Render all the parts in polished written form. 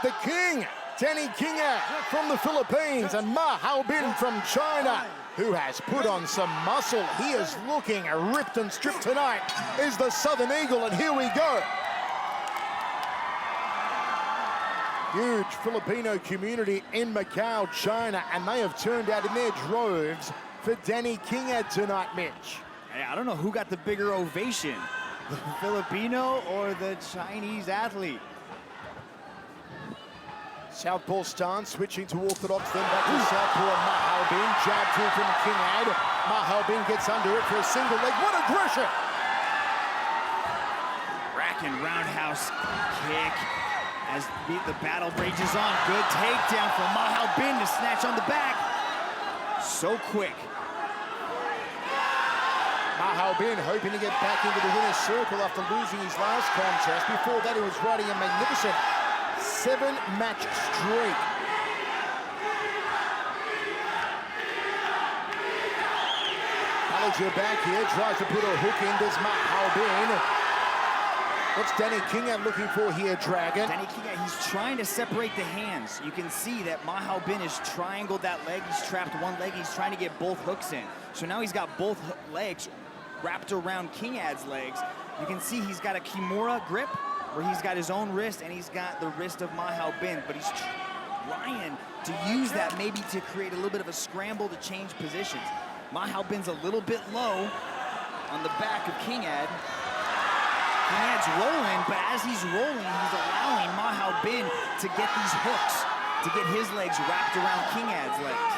the king, Kingad from the Philippines, and Ma Haobin from China, who has put on some muscle. He is looking ripped and stripped tonight, is the Southern Eagle, and here we go. Huge Filipino community in Macau, China, and they have turned out in their droves for Kingad tonight, Mitch. Hey, I don't know who got the bigger ovation, the Filipino or the Chinese athlete. Southpaw stance, switching to orthodox, then back to southpaw and Ma Haobin. Jab through from Kingad. Ma Haobin gets under it for a single leg. What aggression! Racking roundhouse kick as the battle rages on. Good takedown from Ma Haobin to snatch on the back. So quick. Ma Haobin hoping to get back into the winner's circle after losing his last contest. Before that, he was riding a magnificent 7-match streak. Gallagher back here, tries to put a hook in, does Ma Haobin. What's Kingad looking for here, Dragon? Kingad, he's trying to separate the hands. You can see that Ma Haobin has triangled that leg. He's trapped one leg. He's trying to get both hooks in. So now he's got both legs wrapped around Kingad's legs. You can see he's got a Kimura grip where he's got his own wrist and he's got the wrist of Ma Haobin, but he's trying to use that maybe to create a little bit of a scramble to change positions. Ma Haobin's a little bit low on the back of Kingad. Kingad's rolling, but as he's rolling, he's allowing Ma Haobin to get these hooks, to get his legs wrapped around Kingad's legs.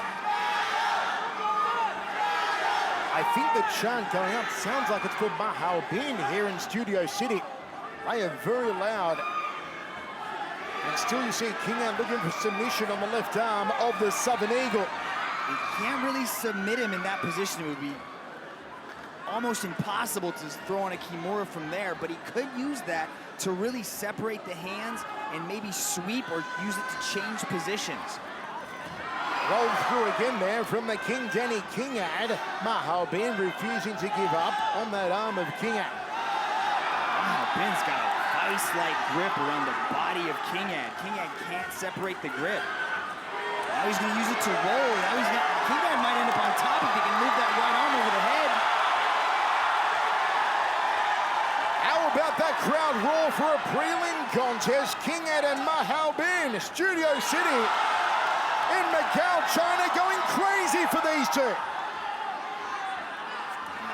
I think the chant going up sounds like it's for Ma Haobin here in Studio City. They are very loud. And still you see Kingad looking for submission on the left arm of the Southern Eagle. He can't really submit him in that position. It would be almost impossible to throw on a Kimura from there, but he could use that to really separate the hands and maybe sweep or use it to change positions. Rolled through again there from the King, Kingad. Ma Haobin refusing to give up on that arm of Kingad. Ma Haobin's got a vice-like grip around the body of Kingad. Kingad can't separate the grip. Now he's gonna use it to roll. Now Kingad might end up on top if he can move that right arm over the head. How about that crowd roar for a prelim contest? Kingad and Ma Haobin, Studio City in Macau, China, going crazy for these two.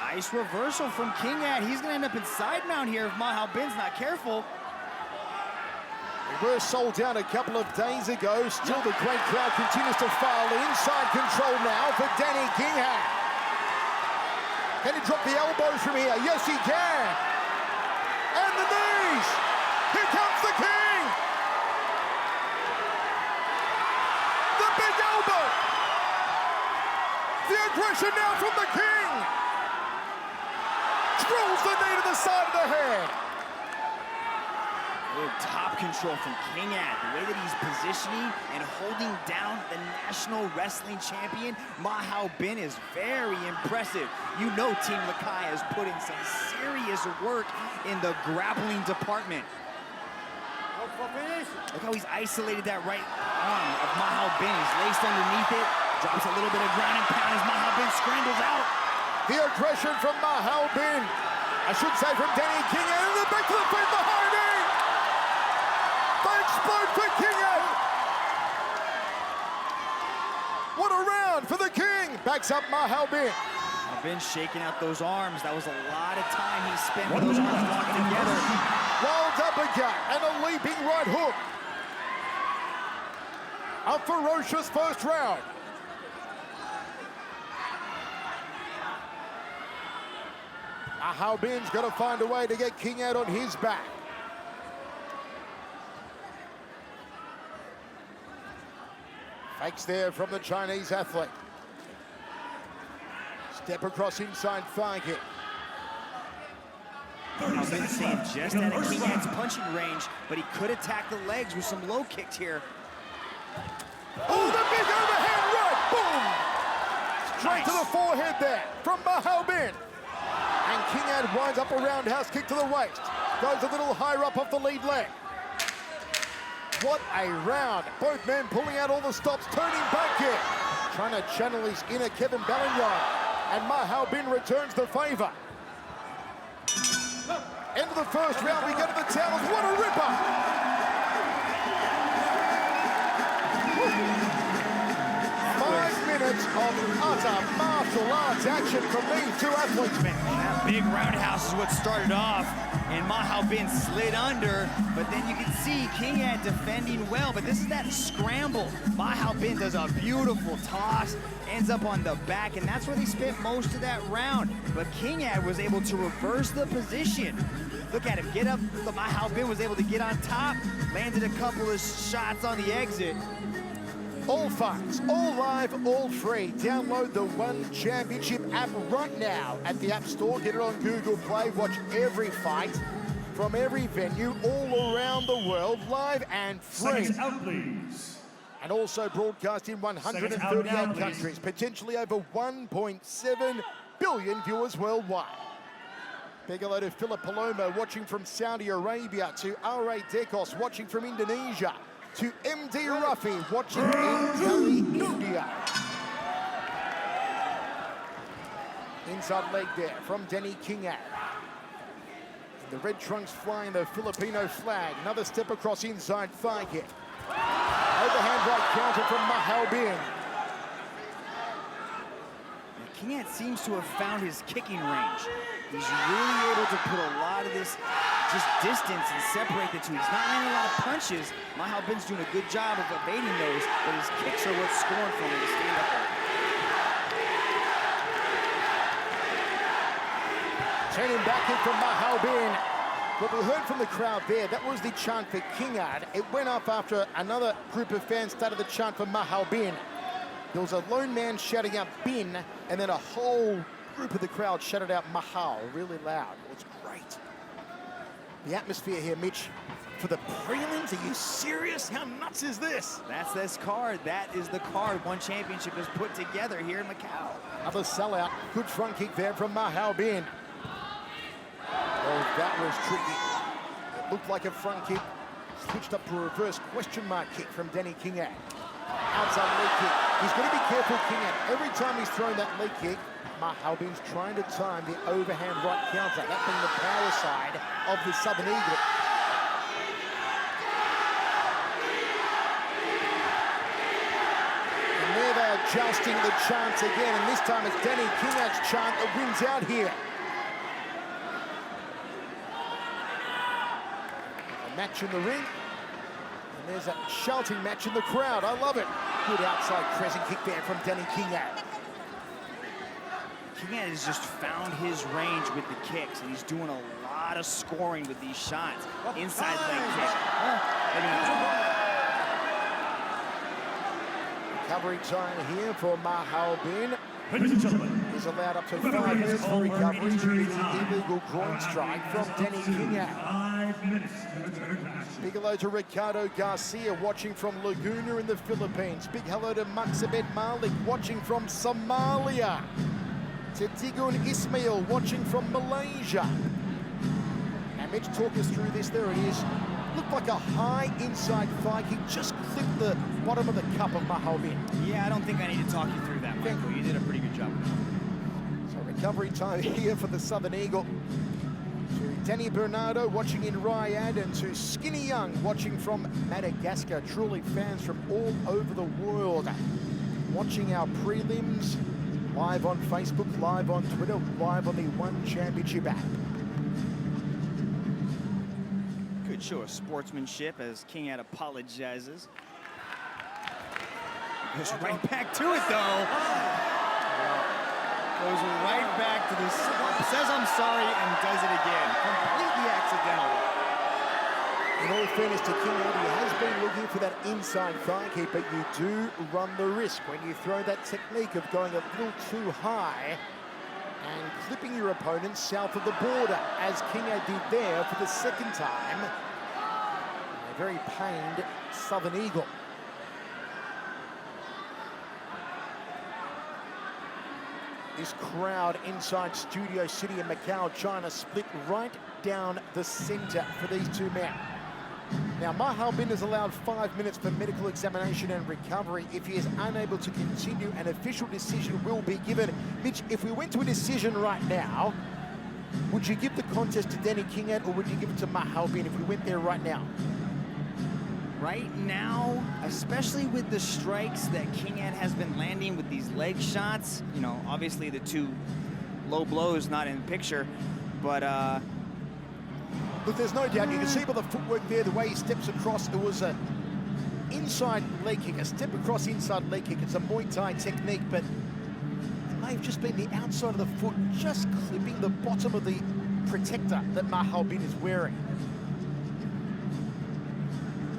Nice reversal from Kingad. He's gonna end up in side mount here if Ma Haobin's not careful. We were sold out a couple of days ago. Still the great crowd continues to file in. Side control now for Kingad. Can he drop the elbows from here? Yes, he can. And the knees. Here comes the king. The big elbow. The aggression now from the king. Drills the knee to the side of the head. Good top control from Kingad. The way that he's positioning and holding down the national wrestling champion, Ma Haobin, is very impressive. You know Team Lakai has put in some serious work in the grappling department. Look how he's isolated that right arm of Ma Haobin. He's laced underneath it, drops a little bit of ground and pound as Ma Haobin scrambles out. The aggression from Ma Haobin. I should say from Kingad, and the back to the feet behind him. They explode for Kingad. What a round for the king. Backs up Ma Haobin. Haobin shaking out those arms. That was a lot of time he spent with those arms locked together. Wild uppercut and a leaping right hook. A ferocious first round. Ma Haobin's got to find a way to get Kingad on his back. Fakes there from the Chinese athlete. Step across inside thigh kick. Haobin staying just out of Kingad's punching range, but he could attack the legs with some low kicks here. Oh, the big overhand right! Boom! Straight to the forehead there from Ma Haobin. And Kingad winds up a roundhouse kick to the waist. Goes a little higher up off the lead leg. What a round. Both men pulling out all the stops, turning back here. Trying to channel his inner Kevin Bellion. And Mahal Bin returns the favour. End of the first round, we go to the towers. What a ripper! 5 minutes of utter martial arts action from these two athletes, man. That big roundhouse is what started off, and Mahal Bin slid under, but then you can see Kingad defending well, but this is that scramble. Mahal Bin does a beautiful toss, ends up on the back, and that's where they spent most of that round. But Kingad was able to reverse the position. Look at him get up. Mahal Bin was able to get on top, landed a couple of shots on the exit. All fights, all live, all free. Download the One Championship app right now at the App Store. Get it on Google Play. Watch every fight from every venue all around the world, live and free. Seconds out, please. And also broadcast in 138 countries, potentially over 1.7 billion viewers worldwide. Big hello to Philip Palomo watching from Saudi Arabia, to R.A. Dekos watching from Indonesia, to MD Ruffy watching in Delhi, India. Inside leg there from Denny Kingad. The red trunks flying the Filipino flag. Another step across inside thigh kick. Overhand right counter from Mahal Bin. Kingad seems to have found his kicking range. He's really able to put a lot of this just distance and separate the two. He's not landing a lot of punches. Mahal Bin's doing a good job of evading those, but his kicks are what's scoring for him to stand up there. Turning back in from Mahal Bin. What we heard from the crowd there, that was the chant for Kingad. It went up after another group of fans started the chant for Mahal Bin. There was a lone man shouting out Bin, and then a whole group of the crowd shouted out Mahal really loud. It was great. The atmosphere here, Mitch, for the prelims, are you serious? How nuts is this? That's this card. That is the card One Championship has put together here in Macau. Another sellout. Good front kick there from Mahal Bin. Oh, that was tricky. It looked like a front kick. Switched up to a reverse question mark kick from Denny Kingad. Outside leg kick. He's going to be careful, Kingad. Every time he's thrown that leg kick, Mahal Bin's trying to time the overhand right counter. That being the power side of the Southern Eagle. And there they are jousting the chants again, and this time it's Denny Kingad's chant that wins out here. A match in the ring. And there's a shouting match in the crowd. I love it. Good outside crescent kick there from Denny Kingad. Kingad has just found his range with the kicks, and he's doing a lot of scoring with these shots. Inside leg kick. Recovery time here for Mahal Bin. Ladies and gentlemen, He's allowed up to 5 minutes for recovery due to the illegal groin strike from Denny Kingad. 5 minutes to the third match. Big hello to Ricardo Garcia watching from Laguna in the Philippines. Big hello to Maksabed Malik watching from Somalia. To Digun Ismail watching from Malaysia. And Mitch, talk us through this. There it is. Looked like a high inside thigh kick. Just clipped the bottom of the cup of Mahal Bin. Yeah, I don't think I need to talk you through that, Michael. You did a pretty good job with that. So recovery time here for the Southern Eagle. To Danny Bernardo watching in Riyadh, and to Skinny Young watching from Madagascar. Truly fans from all over the world watching our prelims live on Facebook, live on Twitter, live on the One Championship app. Good show of sportsmanship as Kingad apologizes. Goes right back to it, though. Goes right back to this. Says I'm sorry and does it again. Completely accidental. In all fairness to Kingad, he has been looking for that inside thigh kick, but you do run the risk when you throw that technique of going a little too high and clipping your opponent south of the border, as Kingad did there for the second time. A very pained Southern Eagle. This crowd inside Studio City in Macau, China, split right down the center for these two men. Now, Mahal Bin is allowed 5 minutes for medical examination and recovery. If he is unable to continue, an official decision will be given. Mitch, if we went to a decision right now, would you give the contest to Danny Kingad or would you give it to Mahal Bin if we went there right now? Right now, especially with the strikes that Kingad has been landing with these leg shots, you know, obviously the two low blows not in the picture, but Look, there's no doubt, you can see by the footwork there, the way he steps across, it was a inside leg kick, a step across inside leg kick. It's a Muay Thai technique, but it may have just been the outside of the foot just clipping the bottom of the protector that Mahal Bin is wearing.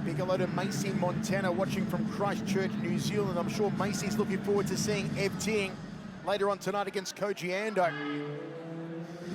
Big hello to Macy Montana watching from Christchurch, New Zealand. I'm sure Macy's looking forward to seeing Ev Ting later on tonight against Koji Ando.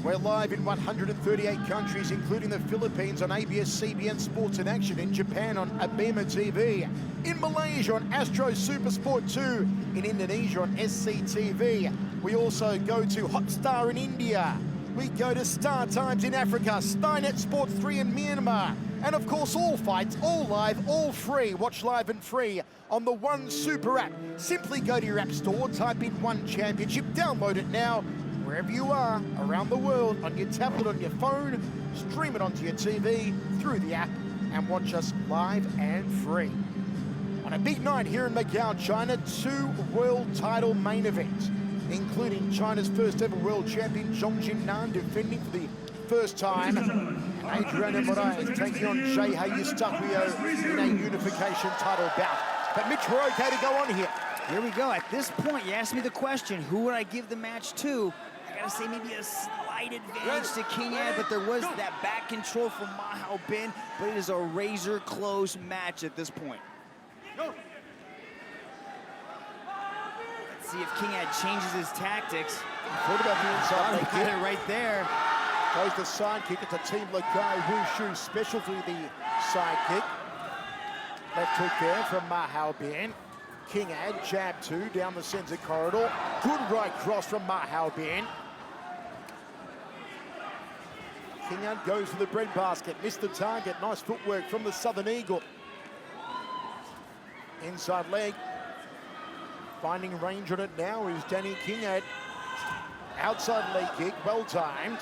We're live in 138 countries, including the Philippines on ABS-CBN Sports in Action, in Japan on Abema TV, in Malaysia on Astro Supersport 2, in Indonesia on SCTV. We also go to Hotstar in India. We go to Star Times in Africa, Skynet Sports 3 in Myanmar, and of course all fights, all live, all free. Watch live and free on the One Super app. Simply go to your app store, type in One Championship, download it now. Wherever you are around the world, on your tablet, on your phone, stream it onto your TV through the app and watch us live and free. On a big night here in Macau, China, 2 world title main events, including China's first ever world champion, Zhong Jinnan, defending for the first time. And Adriano Moraes taking on Jai Eustaquio in a unification title bout. But Mitch, we're okay to go on here. here we go. At this point, you asked me the question, who would I give the match to? I gotta say maybe a slight advantage to Kingad, but there was that back control from Mahal Bin, but it is a razor close match at this point. Let's see if Kingad changes his tactics. Thought about the inside leg Got kick. it right there. Goes the side kick. It's a Team Lagai Wushu specialty, the side kick. Left hook there from Mahal Bin. Kingad, jab 2 down the center corridor. Good right cross from Mahal Bin. Kingad goes for the breadbasket. Missed the target. Nice footwork from the Southern Eagle. Inside leg. Finding range on it now is Danny Kingad. Outside leg kick, well timed.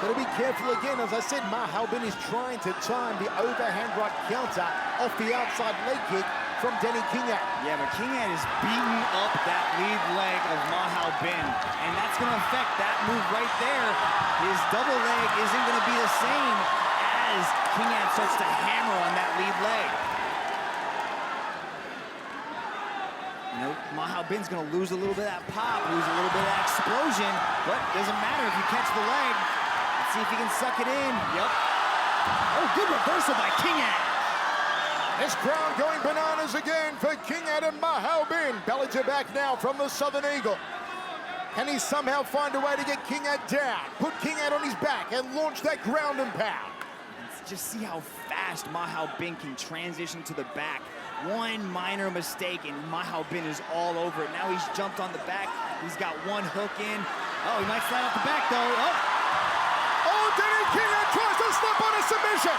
Got to be careful again. As I said, Mahal Bin is trying to time the overhand right counter off the outside leg kick from Danny Kingad. Yeah, but Kingad is beating up that lead leg of Mahal Bin, and that's going to affect that move right there. His double leg isn't going to be the same as Kingad starts to hammer on that lead leg. You know, Mahal Bin's going to lose a little bit of that pop, lose a little bit of that explosion, but it doesn't matter if you catch the leg. Let's see if he can suck it in. Yep. Oh, good reversal by Kingad. This crowd going bananas again for Kingad and Mahal Bin. Belly to back now from the Southern Eagle. Can he somehow find a way to get Kingad down, put Kingad on his back and launch that ground and pound? Let's just see how fast Mahal Bin can transition to the back. One minor mistake and Mahal Bin is all over it. Now he's jumped on the back. He's got one hook in. Oh, he might slide off the back though. Oh, Danny Kingad tries to slip on a submission.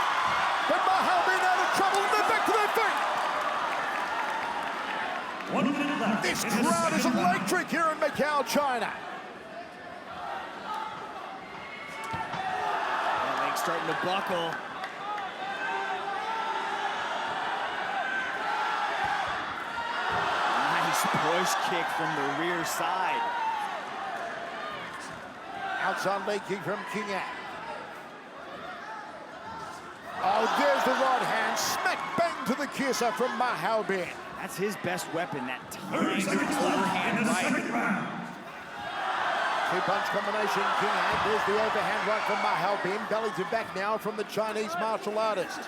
But Mahal Bin out of trouble and they're back to their feet. 1 minute left. This in the crowd is second round. electric here in Macau, China. That leg's starting to buckle. Nice push kick from the rear side. Outside leg kick from Kingad. Oh, there's the right hand. Smack bang to the kisser from Mahal Bin. That's his best weapon, that 30 timed seconds left in overhand the right. second round. 2-punch combination, Kingad. There's the overhand right from Mahal Bin. Belly to back now from the Chinese martial artist.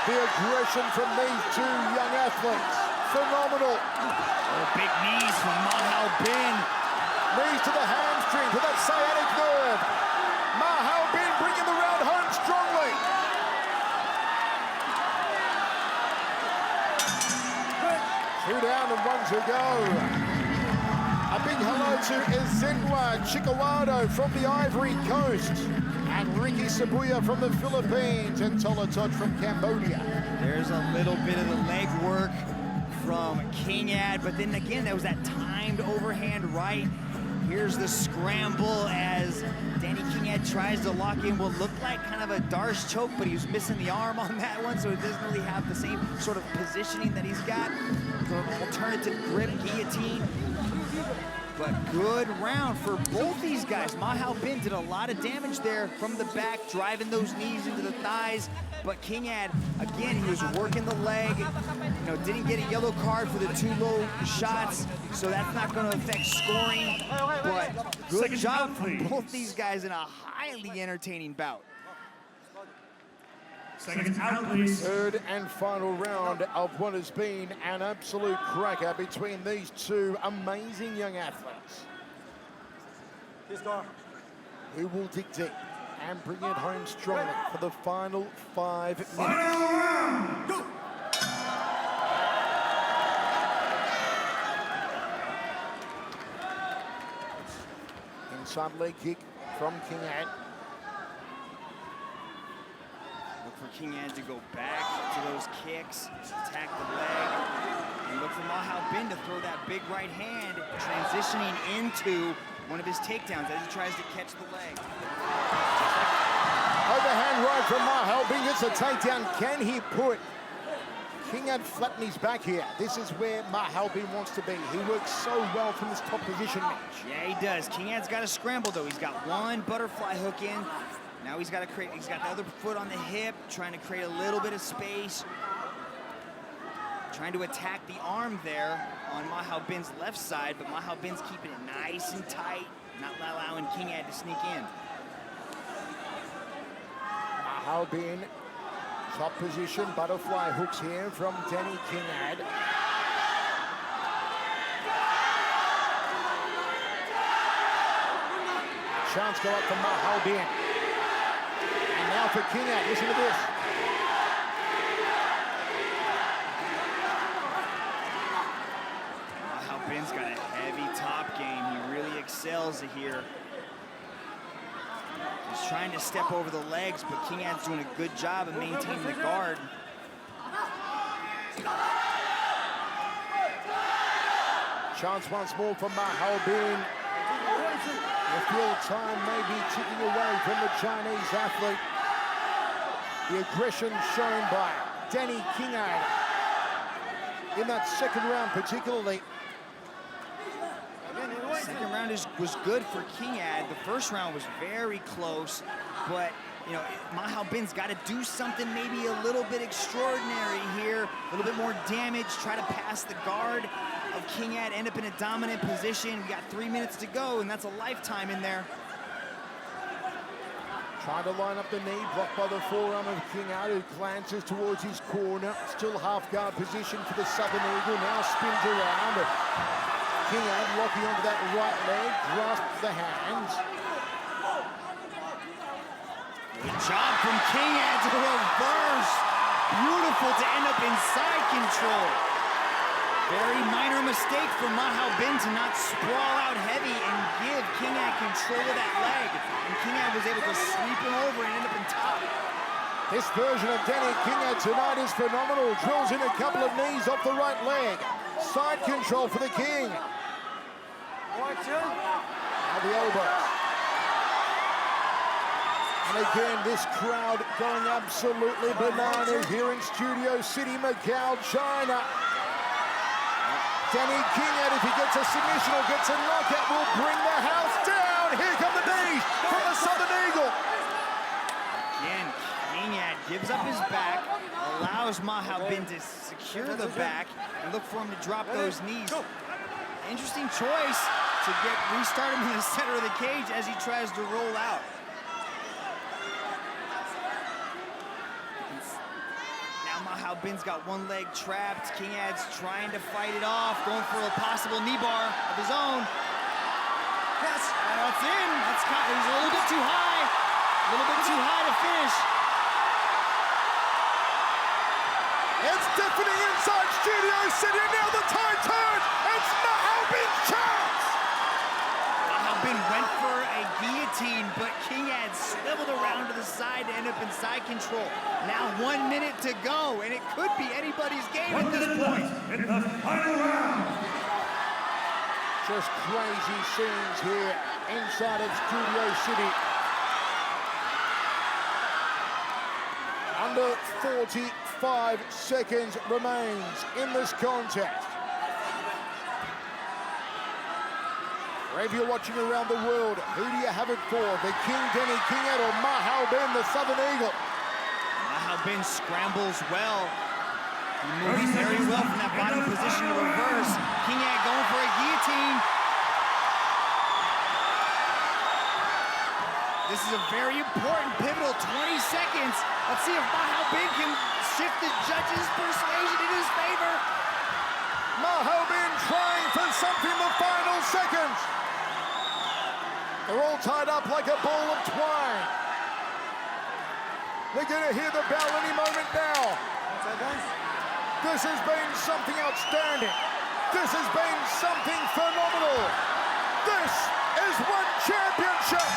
The aggression from these two young athletes. Phenomenal. Oh, big knees from Mahal Bin. Knees to the hamstring, to that sciatic nerve. Mahal Bin bringing the round home strongly. Two down and one to go. A big hello to Ezenwa Chikawado from the Ivory Coast, and Ricky Sabuya from the Philippines, and Tolatot from Cambodia. There's a little bit of the leg work from Kingad, but then again, that was that timed overhand right. Here's the scramble as Danny Kingad tries to lock in what looked like kind of a Darce choke, but he was missing the arm on that one, so it doesn't really have the same sort of positioning that he's got for an alternative grip guillotine. But good round for both these guys. Mahal Bin did a lot of damage there from the back, driving those knees into the thighs. But Kingad, again, he was working the leg. You know, didn't get a yellow card for the 2 low shots, so that's not going to affect scoring. But good job from both these guys in a highly entertaining bout. Seconds out, please. Third and final round of what has been an absolute cracker between these two amazing young athletes, who will dig deep and bring it home strongly for the final 5 minutes. Final round. Go. Inside leg kick from Kingad. Look for Kingad to go back to those kicks, attack the leg, and look for Mahal Bin to throw that big right hand, transitioning into one of his takedowns as he tries to catch the leg. Overhand right from Mahal Bin gets a takedown. Can he put Kingad flat in his back here? This is where Mahal Bin wants to be. He works so well from this top position, Mitch. Yeah, he does. Kingad's got to scramble though. He's got one butterfly hook in. Now he's got the other foot on the hip, trying to create a little bit of space. Trying to attack the arm there on Mahal Bin's left side, but Mahal Bin's keeping it nice and tight, not allowing Kingad to sneak in. Mahal Bin, top position, butterfly hooks here from Danny Kingad. Chance go up for Mahal Bin. And now for Kingad, listen to this. Mahal Bin's got a heavy top game. He really excels here. He's trying to step over the legs, but Kingad's doing a good job of maintaining the guard. Chance once more for Mahal Bin. The field time may be ticking away from the Chinese athlete. The aggression shown by Danny Kingad in that second round particularly. Second round was good for Kingad. The first round was very close, but you know, Mahal Bin's got to do something maybe a little bit extraordinary here, a little bit more damage, try to pass the guard of Kingad, end up in a dominant position. We got 3 minutes to go, and that's a lifetime in there. Trying to line up the knee, blocked by the forearm of Kingad, who glances towards his corner. Still half guard position for the Southern Eagle, now spins around. Kingad locking onto that right leg, grasps the hands. Good job from Kingad to reverse. Beautiful to end up inside control. Very minor mistake for Mahal Bin to not sprawl out heavy and give Kingad control of that leg. And Kingad was able to sweep him over and end up in top. This version of Danny Kingad tonight is phenomenal. Drills in a couple of knees off the right leg. Side control for the King. Now the elbows. And again, this crowd going absolutely bananas here in Studio City, Macau, China. Danny Kingad, if he gets a submission or gets a knockout, will bring the house down. Here come the knees from the Southern Eagle. Again, Kingad gives up his back, allows Mahal Bin to secure the back and look for him to drop those knees. Interesting choice to restart him in the center of the cage as he tries to roll out. Now Mahal Bin's got one leg trapped. Kingad's trying to fight it off, going for a possible knee bar of his own. Yes, that's in. He's a little bit too high. A little bit too high to finish. It's deafening inside Studio City. Now the tide turns. It's Mahal Bin's chance. guillotine, but Kingad swiveled around to the side to end up in side control. Now 1 minute to go, and it could be anybody's game at this point. In the final round. Just crazy scenes here inside of Studio City. Under 45 seconds remains in this contest. Wherever you're watching around the world, who do you have it for? The King, Danny Kingad, or Mahal Ben, the Southern Eagle? Mahal Ben scrambles well. He moves very well from that bottom position to reverse. Kingad going for a guillotine. This is a very important, pivotal 20 seconds. Let's see if Mahal Ben can shift the judges' persuasion in his favor. Mahal Ben trying for something in the final seconds. They're all tied up like a ball of twine. We're going to hear the bell any moment now. This has been something outstanding. This has been something phenomenal. This is one championship.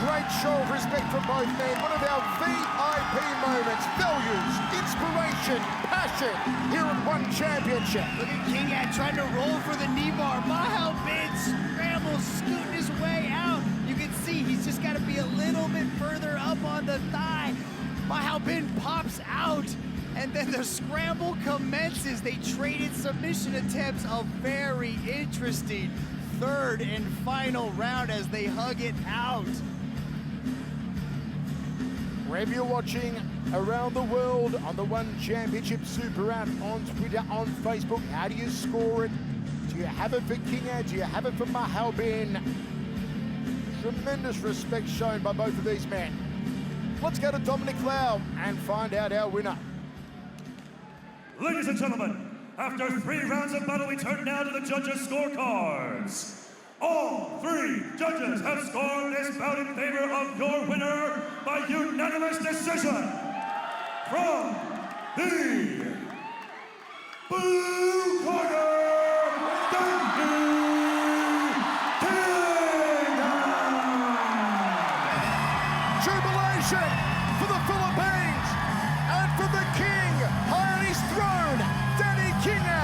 Great show of respect from both men. One of our VIP moments. Values, inspiration, passion here at One Championship. Look at Kingad trying to roll for the knee bar. Mahal Ben scrambles, scooting his way out. You can see he's just got to be a little bit further up on the thigh. Mahal Ben pops out, and then the scramble commences. They traded submission attempts. A very interesting third and final round as they hug it out. Wherever you're watching around the world on the One Championship Super app, on Twitter, on Facebook, how do you score it? Do you have it for Kingad? Do you have it for Mahal Ben? Tremendous respect shown by both of these men. Let's go to Dominic Lau and find out our winner. Ladies and gentlemen, after 3 rounds of battle, we turn now to the judges' scorecards. All 3 judges have scored this bout in favor of your winner by unanimous decision. From the blue corner, Jubilation for the Philippines and for the king high on his throne, Danny Kingad.